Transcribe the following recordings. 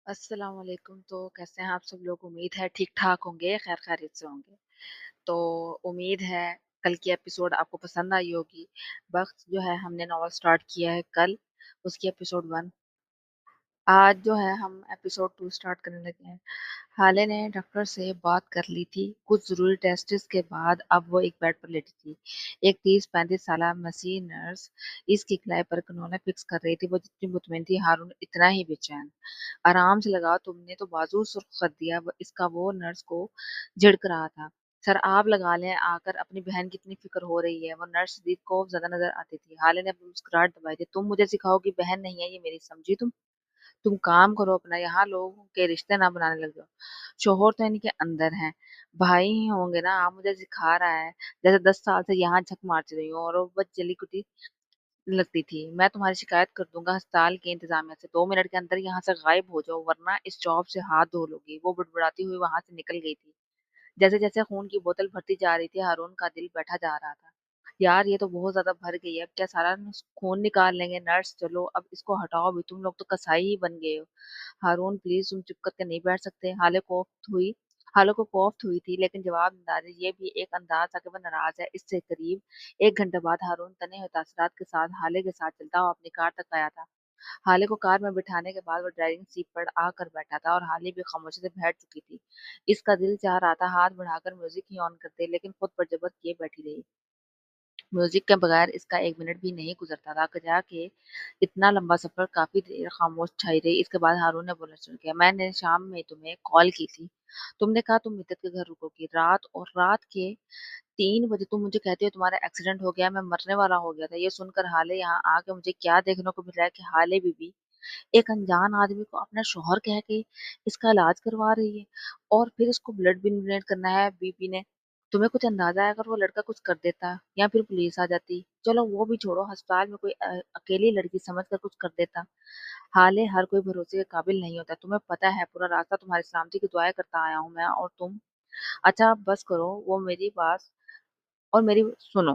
अस्सलाम वालेकुम। तो कैसे हैं आप सब लोग? उम्मीद है ठीक ठाक होंगे, खैर खैरियत से होंगे। तो उम्मीद है कल की एपिसोड आपको पसंद आई होगी। वक्त जो है हमने नॉवल स्टार्ट किया है कल, उसकी एपिसोड 1। आज जो है हम एपिसोड 2 स्टार्ट करने लगे हैं। हाले ने डॉक्टर से बात कर ली थी। कुछ जरूरी टेस्ट्स के बाद अब वो एक बेड पर लेटी थी। एक 30-35 साल मसीह नर्स इसकी कलाई पर कनोला फिक्स कर रही थी। वो जितनी मुतमिन थी, हारून इतना ही बेचैन। आराम से लगाओ, तुमने तो बाजू सुर्ख कर दिया। इसका वो नर्स को झिड़क रहा था। सर आप लगा लें, आकर अपनी बहन की इतनी फिक्र हो रही है। वो नर्स शदीद को ज्यादा नजर आती थी। हाले ने अपनी मुस्कुराहट दबाई थी। तुम मुझे सिखाओगी? बहन नहीं है ये मेरी, समझी तुम काम करो अपना, यहाँ लोगों के रिश्ते ना बनाने लग जाओ। शोहर तो इनके अंदर हैं, भाई ही होंगे ना। आप मुझे सिखा रहा है जैसे 10 साल से यहाँ झक मारती रही हूँ और वो बस जली कुटी लगती थी। मैं तुम्हारी शिकायत कर दूंगा अस्पताल के इंतजामिया से। 2 मिनट के अंदर यहाँ से गायब हो जाओ, वरना इस जॉब से हाथ धो लोगी। वो बुड़बुड़ाती हुई वहां से निकल गई थी। जैसे जैसे खून की बोतल भरती जा रही थी, हारून का दिल बैठा जा रहा था। यार ये तो बहुत ज्यादा भर गई है, अब क्या सारा खून निकाल लेंगे? नर्स चलो अब इसको हटाओ भी, तुम लोग तो कसाई ही बन गए हो। हारून प्लीज, तुम चुप करके नहीं बैठ सकते? हाले को कोफ्त हुई थी, लेकिन जवाब न डाले। ये भी एक अंदाज था कि वह नाराज है। इससे करीब 1 घंटे बाद हारून तने हुए तासरात के साथ हाले के साथ चलता हुआ अपनी कार तक आया था। हाले को कार में बिठाने के बाद वो ड्राइविंग सीट पर आकर बैठा था और हाले भी खामोशी से बैठ चुकी थी। इसका दिल चाह रहा था हाथ बढ़ाकर म्यूजिक ही ऑन कर दे, लेकिन खुद पर जबर किए बैठी रही। म्यूजिक के बगैर इसका 1 मिनट भी नहीं गुजरता था। कजा के इतना लंबा सफर काफी देर खामोश छाई रही। इसके बाद हारून ने बोलना शुरू किया, मैंने शाम में तुम्हें कॉल की थी। तुमने कहा तुम मित्तल के घर रुकोगी रात, और रात के 3 बजे तुम मुझे कहते हो तुम्हारा एक्सीडेंट हो गया, मैं मरने वाला हो गया था। ये सुनकर हाले यहाँ आके मुझे क्या देखने को मिल रहा है कि हाले बीबी एक अनजान आदमी को अपना शौहर कह के इसका इलाज करवा रही है, और फिर इसको ब्लड भी डोनेट करना है। बीबी ने, तुम्हें कुछ अंदाजा है अगर वो लड़का कुछ कर देता या फिर पुलिस आ जाती? चलो वो भी छोड़ो, अस्पताल में कोई अकेली लड़की समझ कर कुछ कर देता। हाले हर कोई भरोसे के काबिल नहीं होता, तुम्हें पता है। पूरा रास्ता तुम्हारी सलामती की दुआएं करता आया हूँ मैं, और तुम। अच्छा अब बस करो, वो मेरी बात और मेरी सुनो।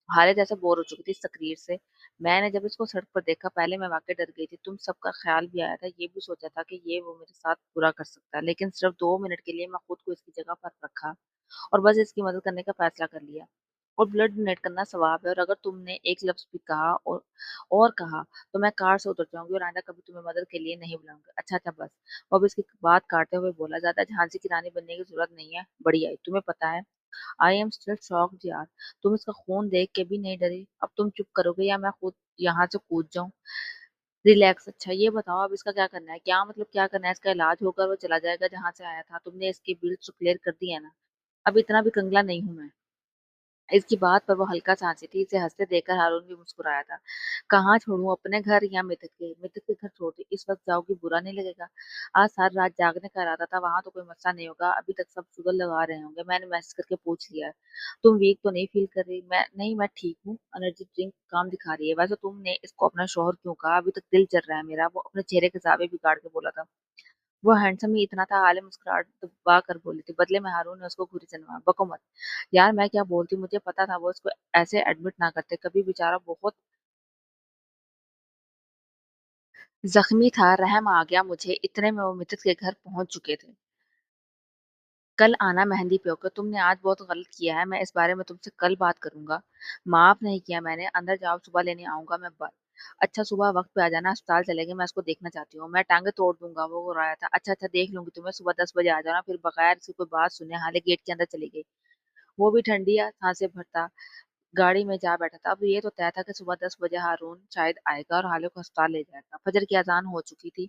हाले जैसे बोर हो चुकी थी इस तकरीर से। मैंने जब इसको सड़क पर देखा, पहले मैं वाकई डर गई थी। तुम सबका ख्याल भी आया था, ये भी सोचा था कि ये वो मेरे साथ बुरा कर सकता है, लेकिन सिर्फ 2 मिनट के लिए मैं खुद को इसकी जगह पर रखा और बस इसकी मदद करने का फैसला कर लिया। और ब्लड डोनेट करना सवाब है, और अगर तुमने एक लफ्ज भी कहा और कहा तो मैं कार से उतर जाऊंगी और आइंदा कभी तुम्हें मदद के लिए नहीं बुलाऊंगी। अच्छा अच्छा बस। वो अब इसकी बात काटते हुए बोला, ज्यादा झांसी की रानी बनने की जरूरत नहीं है बड़ी आई। तुम्हें पता है, आई एम स्टिल शॉक्ड यार। तुम इसका खून देख के भी नहीं डरी? अब तुम चुप करोगे या मैं खुद यहाँ से कूद जाऊं? रिलैक्स। अच्छा ये बताओ अब इसका क्या करना है? क्या मतलब क्या करना है? इसका इलाज होकर वो चला जाएगा जहां से आया था? तुमने इसकी बिल्स तो क्लियर कर दी है ना? अब इतना भी कंगला नहीं हूं मैं। इसकी बात पर वो हल्का सा हंसी थी। इसे हंसते देखकर हारून भी मुस्कुराया था। कहाँ छोड़ूं, अपने घर या मित्र के घर छोड़ दी? इस वक्त जाओगी बुरा नहीं लगेगा? आज सारी रात जागने का इरादा था, वहां तो कोई मसला नहीं होगा। अभी तक सब शुगर लगा रहे होंगे। मैंने मैसेज करके पूछ लिया है। तुम वीक तो नहीं फील कर रही? मैं नहीं, मैं ठीक हूँ। एनर्जी ड्रिंक काम दिखा रही है। वैसे तुमने इसको अपना शौहर क्यों कहा? अभी तक दिल चल रहा है मेरा। वो अपने चेहरे के जावे बिगाड़ के बोला था। वो हैंडसम ही इतना था। हाले मुस्कुराहट दबा कर बोली थी। बदले में हारून ने उसको घूरी से नवाजा। बको मत यार, मैं क्या बोलती, मुझे पता था वो इसको ऐसे एडमिट ना करते कभी। बेचारा बहुत जख्मी था। रहम आ गया मुझे। इतने में वो मित्र के घर पहुंच चुके थे। कल आना मेहंदी पे होकर। तुमने आज बहुत गलत किया है, मैं इस बारे में तुमसे कल बात करूंगा। माफ नहीं किया मैंने। अंदर जाओ, सुबह लेने आऊंगा मैं अच्छा सुबह वक्त पे आ जाना, अस्पताल चलेंगे। मैं उसको देखना चाहती हूँ। मैं टांगे तोड़ दूंगा। वो रोया था। अच्छा अच्छा देख लूंगी तुम्हें, सुबह 10 बजे आ जाना। फिर बगैर से कोई बात सुने हाले गेट के अंदर चली गई। वो भी ठंडी सांसें भरता गाड़ी में जा बैठा था। अब ये तो तय था कि सुबह 10 बजे हारून शायद आएगा और हाले को अस्पताल ले जाएगा। फजर की अजान हो चुकी थी।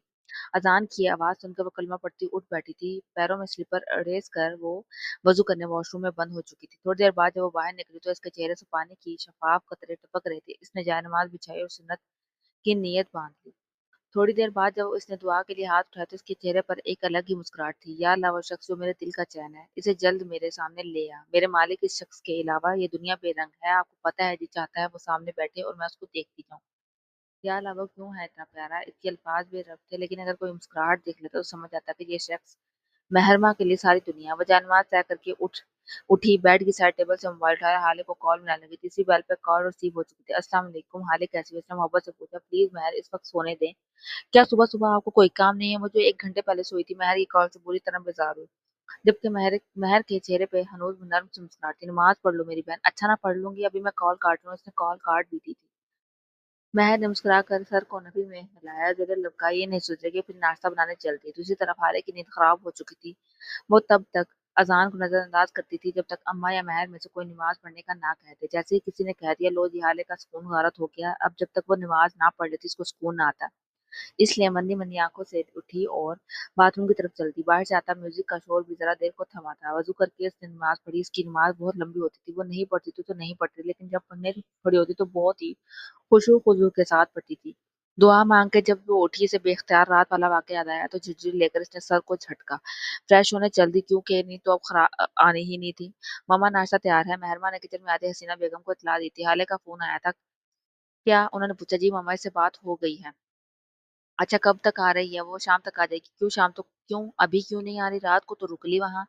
अजान की आवाज सुनकर वो कलमा पढ़ती उठ बैठी थी। पैरों में स्लीपर अड़ेस कर वो वजू करने वॉशरूम में बंद हो चुकी थी। थोड़ी देर बाद जब वो बाहर निकली तो इसके चेहरे से पानी की शफाफ कतरे टपक रहे थे। इसने जायनमाज बिछाई और सुन्नत की नीयत बांध ली। थोड़ी देर बाद जब उसने दुआ के लिए हाथ उठाया तो उसके चेहरे पर एक अलग ही मुस्कुराहट थी। या अल्लाह, वो शख्स जो मेरे दिल का चैन है, इसे जल्द मेरे सामने ले आ। मेरे मालिक, इस शख्स के अलावा ये दुनिया बेरंग है। आपको पता है, जी चाहता है वो सामने बैठे और मैं उसको देखती जाऊं। या अल्लाह, वो क्यों है इतना प्यारा? इसके अल्फाज बेरब थे, लेकिन अगर कोई मुस्कुराहट देख लेता तो समझ आता कि ये शख्स महरमा के लिए सारी दुनिया। वो जानमाज तय करके उठ उठी, बेड की साइड टेबल से मोबाइल उठाया, हाले को कॉल मिलाने लगी। तीसरी बेल पे कॉल रिसीव हो चुकी थी। अस्सलाम वालेकुम, हाले कैसी हो? उसने मोहब्बत से पूछा। प्लीज महर, इस वक्त सोने दें। क्या सुबह सुबह आपको कोई काम नहीं है? मुझे 1 घंटे पहले सोई थी। महर की कॉल से बुरी तरह बेजार हुई, जबकि महर महर के चेहरे पे हनूज नर्म से मुस्कुराहट थी। नमाज पढ़ लो मेरी बहन। अच्छा ना पढ़ लूंगी, अभी मैं कॉल काट रही हूँ। उसने कॉल काट भी दी थी। महर ने मुस्कुराकर सर को नबी में हिलाया, जरा लपका, ये नहीं सोचेगी फिर नाश्ता बनाने चलती। दूसरी तरफ हारे की नींद खराब हो चुकी थी। वो तब तक अजान को नजरअंदाज करती थी जब तक अम्मा या महर में से कोई नमाज पढ़ने का ना कहते। जैसे ही किसी ने कह दिया लो जी हाले का सुकून गारत हो गया, अब जब तक वो नमाज ना पढ़ लेती उसको सुकून ना आता। इसलिए मंदी मंदी आंखों से उठी और बाथरूम की तरफ चलती। बाहर से आता म्यूजिक का शोर भी जरा देर को थमा था। वजू करके उसने नमाज पढ़ी। इसकी नमाज बहुत लंबी होती थी। वो नहीं पढ़ती थी तो नहीं पढ़ती, लेकिन जब पढ़ने पड़ी होती तो बहुत ही खुशू खुजू के साथ पढ़ती थी। दुआ मांग के जब वो उठी से बेख्तियार रात वाला वाकया याद आया तो झुर्री लेकर इसने सर को झटका। फ्रेश होने चल दी, क्योंकि नहीं तो अब आनी ही नहीं थी। मामा नाश्ता तैयार है। मेहरमा ने किचन में आते हसीना बेगम को इतला दी थी। हाले का फोन आया था क्या? उन्होंने पूछा। जी मामा, इससे बात हो गई है। अच्छा, कब तक आ रही है वो? शाम तक आ जाएगी। क्यों शाम तक? क्यों अभी क्यों नहीं आ रही? रात को तो रुक ली वहां।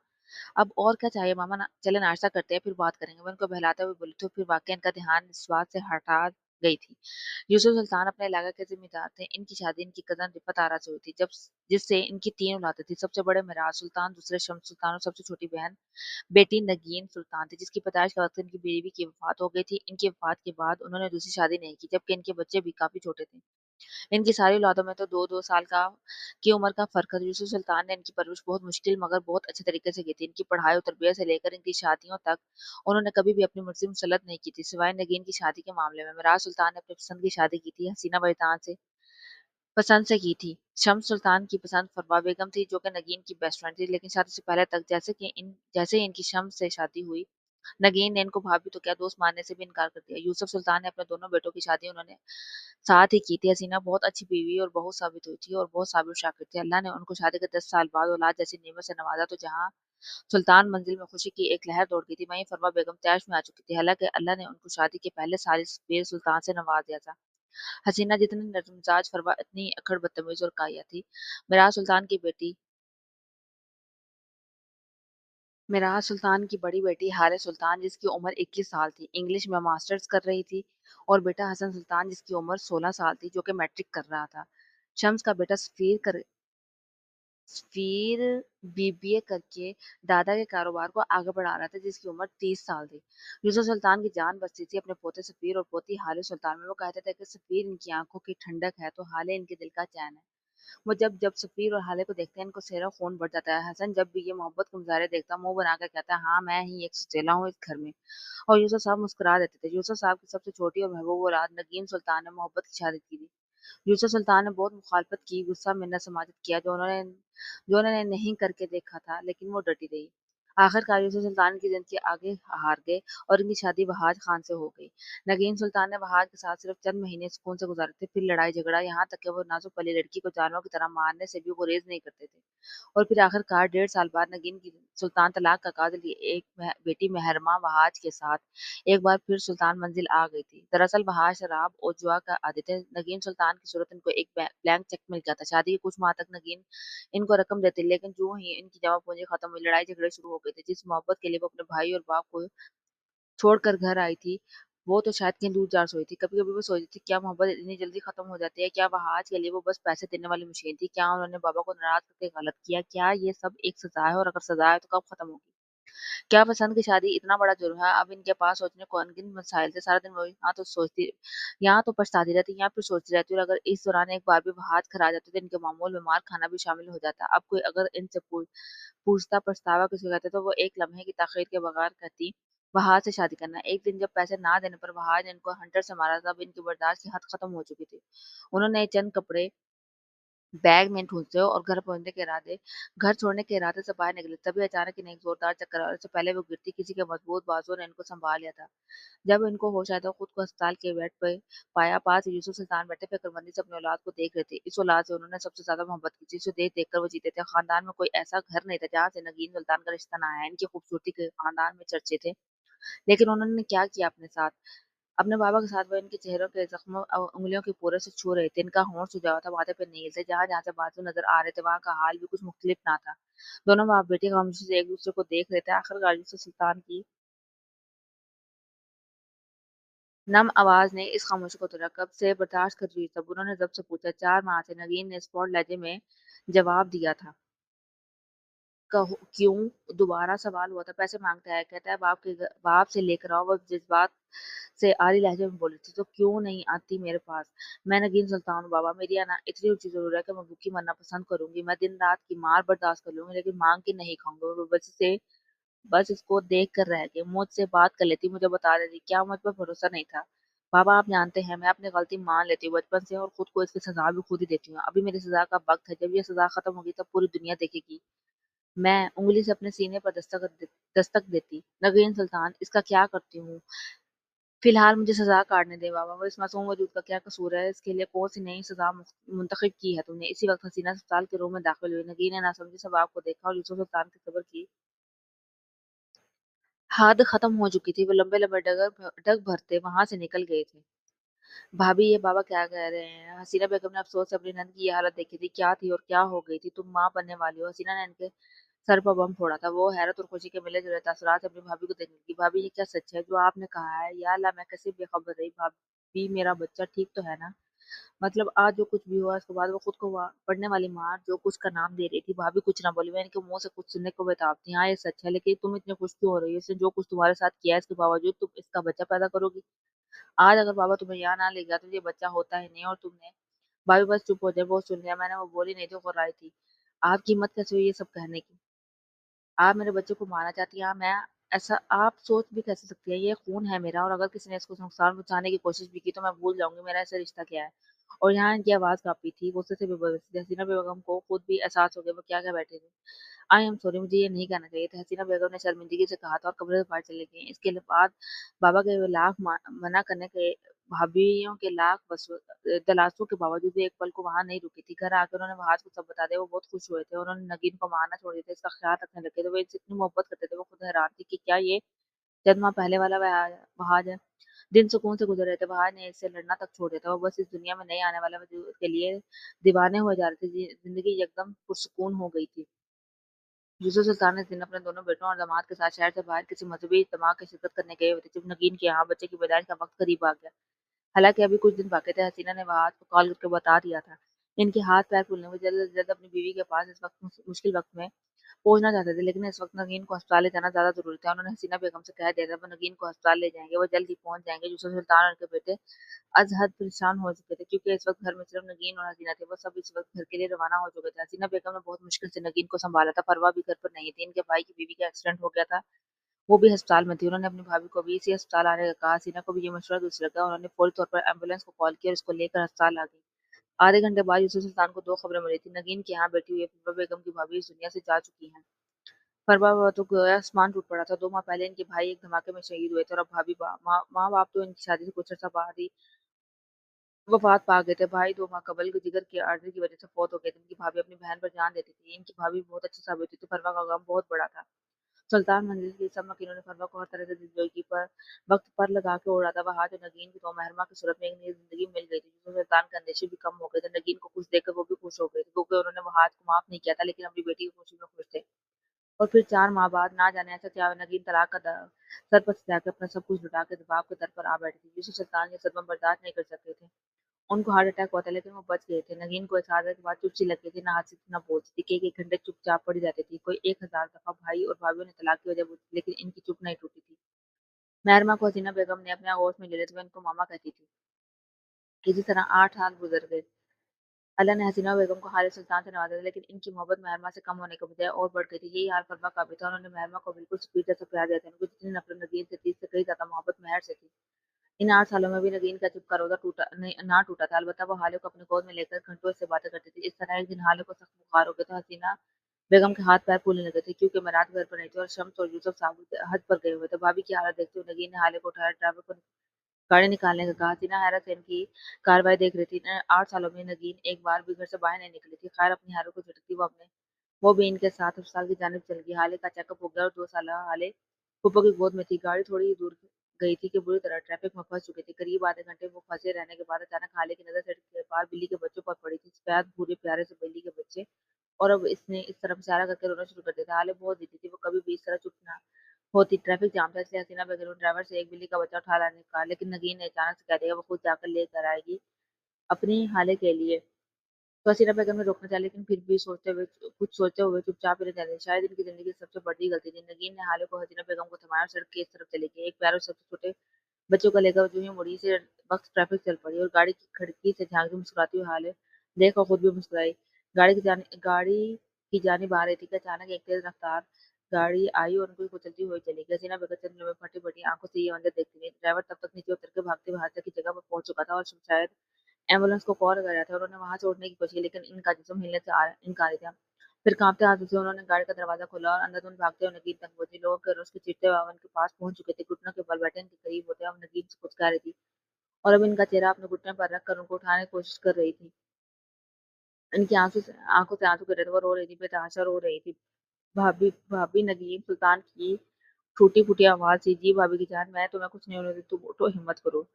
अब और क्या चाहिए मामा? चले नाश्ता करते हैं फिर बात करेंगे। मैं उनको बहलाते हुए बोली तो फिर वाकई इनका ध्यान इस बात से हटा गई थी। यूसुफ सुल्तान अपने इलाके के जिम्मेदार थे। इनकी शादी इनकी कजन रिफत आरा से हुई थी, जब जिससे इनकी 3 औलादें थी। सबसे बड़े मिराज सुल्तान, दूसरे शम्स सुल्तान और सबसे छोटी बहन बेटी नगीन सुल्तान थी, जिसकी पैदाइश के वक्त इनकी बीवी की वफात हो गई थी। इनकी वफात के बाद उन्होंने दूसरी शादी नहीं की, जबकि इनके बच्चे भी काफी छोटे थे। इनकी सारी औलादों में तो 2-2 साल का की उम्र का फ़र्क था। यूसुफ सुल्तान ने इनकी परवरिश बहुत मुश्किल मगर बहुत अच्छे तरीके से की थी। इनकी पढ़ाई और तरबियत से लेकर इनकी शादियों तक उन्होंने कभी भी अपनी मर्ज़ी मुसल्लत नहीं की थी, सिवाय नगीन की शादी के मामले में। मिराज सुल्तान ने अपनी पसंद की शादी की थी, हसीना बलितान से पसंद से की थी। शम्स सुल्तान की पसंद फरवा बेगम थी, जो कि नगीन की बेस्ट फ्रेंड थी। लेकिन शादी से पहले तक जैसे ही इनकी शम्स से शादी हुई, नगीन ने इनको भाभी तो क्या दोस्त मानने से भी इनकार कर दिया। यूसुफ सुल्तान ने अपने दोनों बेटों की शादी उन्होंने साथ ही की थी। हसीना बहुत अच्छी बीवी और बहू साबित हुई थी और बहुत साबिर शाकिर थी। अल्लाह ने उनको शादी के 10 साल बाद औलाद जैसी नेमत से नवाजा तो जहाँ सुल्तान मंजिल में खुशी की एक लहर दौड़ गई थी, वहीं फरवा बेगम तैश में आ चुकी थी। हालांकि अल्लाह ने उनको शादी के पहले साल इस बेर सुल्तान से नवाज दिया था। हसीना जितनी नरमिजाज, फरवा इतनी अकड़, बदतमीज और काया थी। मिराज सुल्तान की बेटी मिराज सुल्तान की बड़ी बेटी हाले सुल्तान, जिसकी उम्र 21 साल थी, इंग्लिश में मास्टर्स कर रही थी, और बेटा हसन सुल्तान, जिसकी उम्र 16 साल थी, जो कि मैट्रिक कर रहा था। शम्स का बेटा फिर बीबीए करके दादा के कारोबार को आगे बढ़ा रहा था, जिसकी उम्र 30 साल थी। यूसुफ सुल्तान की जान बसती थी अपने पोते सफीर और पोती हाले सुल्तान में। वो कहते थे कि सफीर इनकी आंखों की ठंडक है तो हाले इनके दिल का चैन है। वो जब जब सफीर और हाले को देखते हैं इनको सेहरा खून बढ़ जाता है। हसन जब भी ये मोहब्बत के मुजाहरे देखता मुंह बना कर कहता है, हाँ मैं ही एक सचेला हूँ इस घर में। और यूसुफ साहब मुस्कुरा देते थे। यूसुफ साहब की सबसे छोटी और महबूब औलाद नगीन सुल्तान ने मोहब्बत की शादी की थी। यूसुफ सुल्तान ने बहुत मुखालफत की, गुस्सा मिन्नत समाजत किया, जो उन्होंने नहीं करके देखा था, लेकिन वो डटी रही। आखिरकार यूसुफ सुल्तान की जिंदगी आगे हार गए और इनकी शादी वहाज खान से हो गई। नगीन सुल्तान ने वहाज के साथ सिर्फ चंद महीने सुकून से गुजारे थे, फिर लड़ाई झगड़ा, यहाँ तक कि वो नाजुक पली लड़की को जानवरों की तरह मारने से भी गुरेज नहीं करते थे। और फिर आखिरकार 1.5 साल बाद नगीन की सुल्तान तलाक का काबिल एक बेटी मेहरमा वहाज के साथ एक बार फिर सुल्तान मंजिल आ गई थी। दरअसल वहाज शराब और जुआ का आदी थे। नगीन सुल्तान की सूरत इनको एक ब्लैंक चेक मिल गया था। शादी के कुछ माह तक नगीन इनको रकम देते, लेकिन जो ही इनकी जमा पूंजी खत्म हुई, लड़ाई झगड़े शुरू हो गए थे। जिस मोहब्बत के लिए वो अपने भाई और बाप को छोड़कर घर आई थी, वो तो शायद कहीं दूर जा सोई थी। कभी-कभी वो सोचती थी, क्या मोहब्बत इतनी जल्दी खत्म हो जाती है? क्या वहाज के लिए वो बस पैसे देने वाली मशीन थी? क्या उन्होंने बाबा को नाराज करके गलत किया? क्या ये सब एक सजा है? और अगर सजा है तो कब खत्म होगी? क्या पसंद की शादी इतना बड़ा जुर्म है? अब इनके पास सोचने को अनगिनत मसाइल थे। सारा दिन वो यहाँ तो पछताती रहती, यहाँ फिर सोचती रहती, और अगर इस दौरान एक बार भी वो हाथ खरा जाते तो इनके मामूल में मार खाना भी शामिल हो जाता। अब कोई अगर इनसे पूछता, पछतावा किसे कहते, तो वो एक लम्हे की ताखीर के बगैर कहती, वहाज से शादी करना। एक दिन जब पैसे ना देने पर वहाज ने इनको हंटर से मारा, तब इनकी बर्दाश्त की हद खत्म हो चुकी थी। उन्होंने चंद कपड़े बैग में ढूंढते और घर छोड़ने के इरादे से बाहर निकले। तभी अचानक इन्हें एक जोरदार चक्कर आया। इससे पहले वो गिरती, किसी के मजबूत बाजुओं ने इनको संभाल लिया था। जब इनको होश आया तो खुद को अस्पताल के बेड पे पाया। पास ही यूसुफ सुल्तान बैठे फिक्रमंदी से अपनी औलाद को देख रहे थे। इस औलाद से उन्होंने सबसे ज्यादा मोहब्बत की थी। इसे देख देख कर वो जीते थे। खानदान में कोई ऐसा घर नहीं था जहाँ से नगीन सुल्तान का रिश्ता ना आया। इनकी खूबसूरती के खानदान में चर्चे थे, लेकिन उन्होंने क्या किया अपने साथ? अपने बाबा के साथ वो इनके चेहरों के जख्मों उंगलियों के पूरे से छू रहे थे। इनका होंठ सूजा हुआ था, माथे पे नील थे। जहाँ जहाँ से बाजू नजर आ रहे थे वहां का हाल भी कुछ मुख्तलिफ ना था। दोनों बाप बेटे खामोशी से एक दूसरे को देख रहे थे। आखिरकार यूसुफ सुल्तान की नम आवाज ने इस खामोशी को तोड़ा। कब से बर्दाश्त कर रही तब उन्होंने जब से पूछा। 4 माह से, नगीन ने स्पॉट लहजे में जवाब दिया था। कहो क्यों? दोबारा सवाल हुआ था। पैसे मांगता है, कहता है बाप से लेकर आओ। वो जज्बात से आरी लहजे में बोली थी। तो क्यों नहीं आती मेरे पास? मैं नगीन सुल्तान हूँ बाबा, मेरी आना इतनी ऊंची जरूर है कि मैं भूखी मरना पसंद करूंगी। मैं दिन रात की मार बर्दाश्त कर लूंगी लेकिन मांग के नहीं खाऊंगी। वो बस इसको देख कर रह गई। मुझसे बात कर लेती, मुझे बता देती। क्या मुझ पर भरोसा नहीं था? बाबा आप जानते हैं मैं अपनी गलती मान लेती हूँ बचपन से, और खुद को इसकी सजा भी खुद ही देती हूँ। अभी मेरी सजा का वक्त है। जब ये सजा खत्म होगी तब पूरी दुनिया देखेगी। मैं उंगली से अपने सीने पर दस्तक देती। नगीन सुल्तान, इसका क्या करती हूँ? फिलहाल मुझे सजा काटने दे बाबा। वो इस मासूम वजूद का क्या कसूर है? इसके लिए कौन सी नई सजा मुंतखब की है तुमने? इसी वक्त हसीना अस्पताल के रूम में दाखिल हुई। नगीन ने नासमझी से बाप को देखा और यूसुफ सुल्तान की खबर की हद खत्म हो चुकी थी। वो लंबे लंबे डग भरते वहां से निकल गए थे। भाभी ये बाबा क्या कह रहे हैं? हसीना बेगम ने अफसोस से अपनी नंद की ये हालत देखी थी। क्या थी और क्या हो गई थी? तुम माँ बनने वाली हो। हसीना ने इनके सर पर बम फोड़ा था। वो हैरत और खुशी के मिले जुले तासुरात से अपनी भाभी को देखने लगी। भाभी ये क्या सच है जो आपने कहा है? या अल्लाह, मैं कैसे बेखबर रही। भाभी मेरा बच्चा ठीक तो है ना? मतलब आज जो कुछ भी हुआ उसके बाद वो खुद को पढ़ने वाली माँ जो कुछ का नाम दे रही थी। भाभी कुछ ना बोली। मैं इनके मुंह से कुछ सुनने को बेताब थी। हाँ ये सच है, लेकिन तुम इतने खुश क्यों हो रही हो? इसने जो कुछ तुम्हारे साथ किया है इसके बावजूद तुम इसका बच्चा पैदा करोगी? आज अगर बाबा तुम्हें यहाँ ना ले गया तो ये बच्चा होता ही नहीं। और तुमने भाभी बस चुप हो जाए, बहुत सुन लिया मैंने। वो बोली नहीं तो कर रही थी। आपकी हिम्मत कैसे हुई ये सब कहने की? आप मेरे बच्चे को मारना चाहती हैं? मैं ऐसा आप सोच भी कैसे सकती है? ये खून है मेरा, और अगर किसी ने इसको नुकसान पहुंचाने की कोशिश भी की तो मैं भूल जाऊंगी मेरा ऐसा रिश्ता क्या है। और यहाँ इनकी आवाज कांपी थी गुस्से से बेबस। हसीना बेगम को खुद भी एहसास हो गया वो क्या क्या बैठे थे। आई एम सॉरी, मुझे ये नहीं कहना चाहिए था। हसीना बेगम ने शर्मिंदगी से कहा था और कमरे से बाहर चली गई। इसके बाद बाबा के मना करने के भाभीियों के दलासों के बावजूद भी एक पल को वहां नहीं रुकी थी। घर आकर उन्होंने वहाज को सब बता दिया। वो बहुत खुश हुए थे। उन्होंने नगीन को मारना छोड़ दिया था, इसका ख्याल रखने लगे थे। वो इनसे इतनी मोहब्बत करते थे। वो खुद हैरान थी कि क्या ये जन्म पहले वाला वहाज है। दिन सुकून से गुजर रहे थे। वहाज ने इससे लड़ना तक छोड़ दिया था। वो बस इस दुनिया में नहीं आने वाले वजूद के लिए दीवाने हो जा रहे थे। जिंदगी एकदम पुरसुकून हो गई थी। यूसुफ सुल्तान ने इस दिन अपने दोनों बेटों और दामाद के साथ शहर से बाहर किसी मजहबी इज्तिमा की शिरकत करने गए हुए थे जब नगीन के यहाँ बच्चे की पैदाइश का वक्त करीब आ गया। हालांकि अभी कुछ दिन बाकी थे। हसीना ने वहाज को कॉल करके बता दिया था। इनके हाथ पैर फूलने वो जल्द से जल्द अपनी बीवी के पास इस वक्त मुश्किल वक्त में पहुंचना चाहते थे, लेकिन इस वक्त नगीन को अस्पताल ले जाना ज्यादा जरूरी था। उन्होंने हसीना बेगम से कह दिया था वो नगीन को अस्पताल ले जाएंगे। वो जल्द ही पहुंच जाएंगे। यूसुफ सुल्तान और उनके बेटे अजहद परेशान हो चुके थे क्योंकि इस वक्त घर में सिर्फ नगीन और हसीना थे। वो सब इस वक्त घर के लिए रवाना हो चुके थे। हसीना बेगम ने बहुत मुश्किल से नगीन को संभाला था। परवा भी घर पर नहीं थी। इनके भाई की बीवी का एक्सीडेंट हो गया था। वो भी अस्पताल में थी। उन्होंने अपनी भाभी को भी इसी अस्पताल आने का कहा। हसीना को भी ये मशवरा दूसरा लगा। उन्होंने फौरी तौर पर एम्बुलेंस को कॉल किया और उसको लेकर अस्पताल आ गई। आधे घंटे बाद यूसुफ सुल्तान को 2 खबरें मिली थी। नगीन के यहाँ बैठी हुई फरवा बेगम की भाभी इस दुनिया से जा चुकी हैं। फरवा तो गोया आसमान टूट पड़ा था। 2 माह पहले इनके भाई एक धमाके में शहीद हुए थे और अब भाभी माँ बाप तो इनकी शादी से कुछ अर्सा बाद ही वफात पा गए थे। भाई 2 माह कबल के जिगर की आर्टरी की वजह से फौत हो गए थे। इनकी भाभी अपनी बहन पर जान देती थी। इनकी भाभी बहुत अच्छी साबित हुई थी। फरवा का गम बहुत बड़ा था। सुल्तान मंजिल की सब मकीनों ने फरवा को हर तरह से दिलजोई की, पर वक्त पर लगा के उड़ा था। वहां जो नगीन की तो महरमा की सूरत में एक नई जिंदगी मिल गई थी जिसमें सुल्तान के अंदेशे भी कम हो गए थे। नगीन को खुश देखकर वो भी खुश हो गए थे क्योंकि उन्होंने वहाज को माफ नहीं किया था, लेकिन अपनी बेटी की खुशी में खुश थे। और फिर 4 माह बाद ना जाने ऐसा क्या हुआ, नगीन तलाक का सर पर सजा के अपना सब कुछ लुटा के बाप के दर पर आ बैठी थी। यूसुफ सुल्तान ये सदमा बर्दाश्त नहीं कर सकते थे। उनको हार्ट अटैक हुआ था लेकिन वो बच गए थे। नगीन को एहसास के बाद चुप सी लगती थी, ना हंसती थी ना बोलती थी। कई कई घंटे चुपचाप पड़ी रहती थी। कोई 1000 दफा भाई और भाभीियों ने तलाक की वजह पूछी लेकिन इनकी चुप नहीं टूटी थी। महरमा को हसीना बेगम ने अपने आगोश में ले लिया तो इनको मामा कहती थी। इसी तरह 8 साल गुजर गए। अल्लाह ने हसीना बेगम को हारिस सुल्तान से नवाजा था, लेकिन इनकी मोहब्बत महरमा से कम होने के बजाय और बढ़ गई थी। यही हाल फरमा का भी था। उन्होंने महरमा को बिल्कुल सफीर जैसा प्यार दिया था। उनको जितनी नफरत नगीन से थी, इससे कई ज्यादा मोहब्बत महर से थी। इन 8 सालों में भी नगीन का चुप का रोजा ना टूटा था। अलबत्ता वो हाले को अपने गोद में लेकर घंटों से बातें करती थी। इस तरह एक दिन हाले को सख्त बुखार हो गया तो हसीना बेगम के हाथ पैर फूलने लगे थे क्योंकि मरात घर पर नहीं थी और शम्स और यूसुफ साहब हज पर गए हुए थे। भाभी की हालत देखते हुए नगीन ने हाले को उठाया, ड्राइवर को गाड़ी निकालने का कहा। हसीना हैरत से इनकी कार्रवाई देख रही थी। इन 8 सालों में नगीन एक बार भी घर से बाहर नहीं निकली थी। खैर अपनी हारों को झटकती वो भी इनके साथ अस्पताल की जानिब चल गई। हाले का चेकअप हो गया और 2 साल हाले फूफो की गोद में थी। गाड़ी थोड़ी ही दूर गई थी कि बुरी तरह ट्रैफिक में फंस चुकी थी। करीब आधे घंटे वो फंसे रहने के बाद अचानक हाले की नजर सड़क के पार बिल्ली के बच्चों पर पड़ी थी। सफेद भूरे प्यारे से बिल्ली के बच्चे, और अब इसने इस तरफ इशारा करके रोना शुरू कर दिया था। हाले बहुत जिद्दी थी, वो कभी भी इस तरह चुप ना होती। ट्रैफिक जाम था इसलिए हसीना बेगम ने ड्राइवर से एक बिल्ली का बच्चा उठा लाने को कहा, लेकिन नगीन ने अचानक से कह दिया वो खुद जाकर लेकर आएगी अपनी हाले के लिए। तो हसीना बेगम ने रोकना चाहा, लेकिन फिर भी सोचते हुए चुपचाप ही रहने दी। शायद इनकी जिंदगी की सबसे बड़ी गलती थी। नगीन ने हाले को हसीना बेगम को थमाया और सड़क की इस तरफ चली गई। एक प्यारे सबसे छोटे बच्चों को लेकर जो ही मुड़ी से वक्त ट्रैफिक चल पड़ी और गाड़ी की खिड़की से झांकती मुस्कुराती हुई हाले देखकर खुद भी मुस्कुराई। गाड़ी की जानिब आ रही थी कि अचानक एक तेज रफ्तार गाड़ी आई और उनको कुचलती हुई चली गई। हसीना बेगम चंद में फटी फटी आंखों से ये मंजर देखती रही। ड्राइवर तब तक नीचे उतर के भागते हुए हादसे की जगह पर पहुंच चुका था और शायद एम्बुलेंस को कॉल कर रहा था। उन्होंने वहां से उठने की कोशिश की, लेकिन इनका जिस्म हिलने से इनकारी था। फिर कांपते हाथों से उन्होंने गाड़ी का दरवाजा खोला और अंधाधुंध भागते हुए नगीन तक पहुंची। लोग के उसके चीखते हुए उनके पास पहुंच चुके थे। घुटनों के बल बैठे इनके करीब होते अब नगीन से कुछ कह रही थी और अब इनका चेहरा अपने घुटने पर रखकर उनको उठाने की कोशिश कर रही थी। इनकी आंखों से आंसू गिर रहे थे। वो रो रही थी, बेतहाशा रो रही थी। भाभी भाभी, नगीन सुल्तान की टूटी फूटी आवाज थी। जी भाभी की जान, मैं तुम्हें कुछ नहीं होने दूंगी, तुम उठो, हिम्मत करो।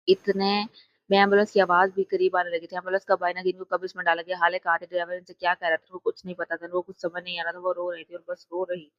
इतने में एम्बुलेंस की आवाज भी करीब आने लगी थी। एम्बुलेंस कब आई, नगीन को कब इसमें डाला गया, हाले कहा थे ड्राइवर इनसे क्या कह रहा था, वो कुछ नहीं पता था, वो कुछ समझ नहीं आ रहा था। वो रो रही थी और बस रो रही थी।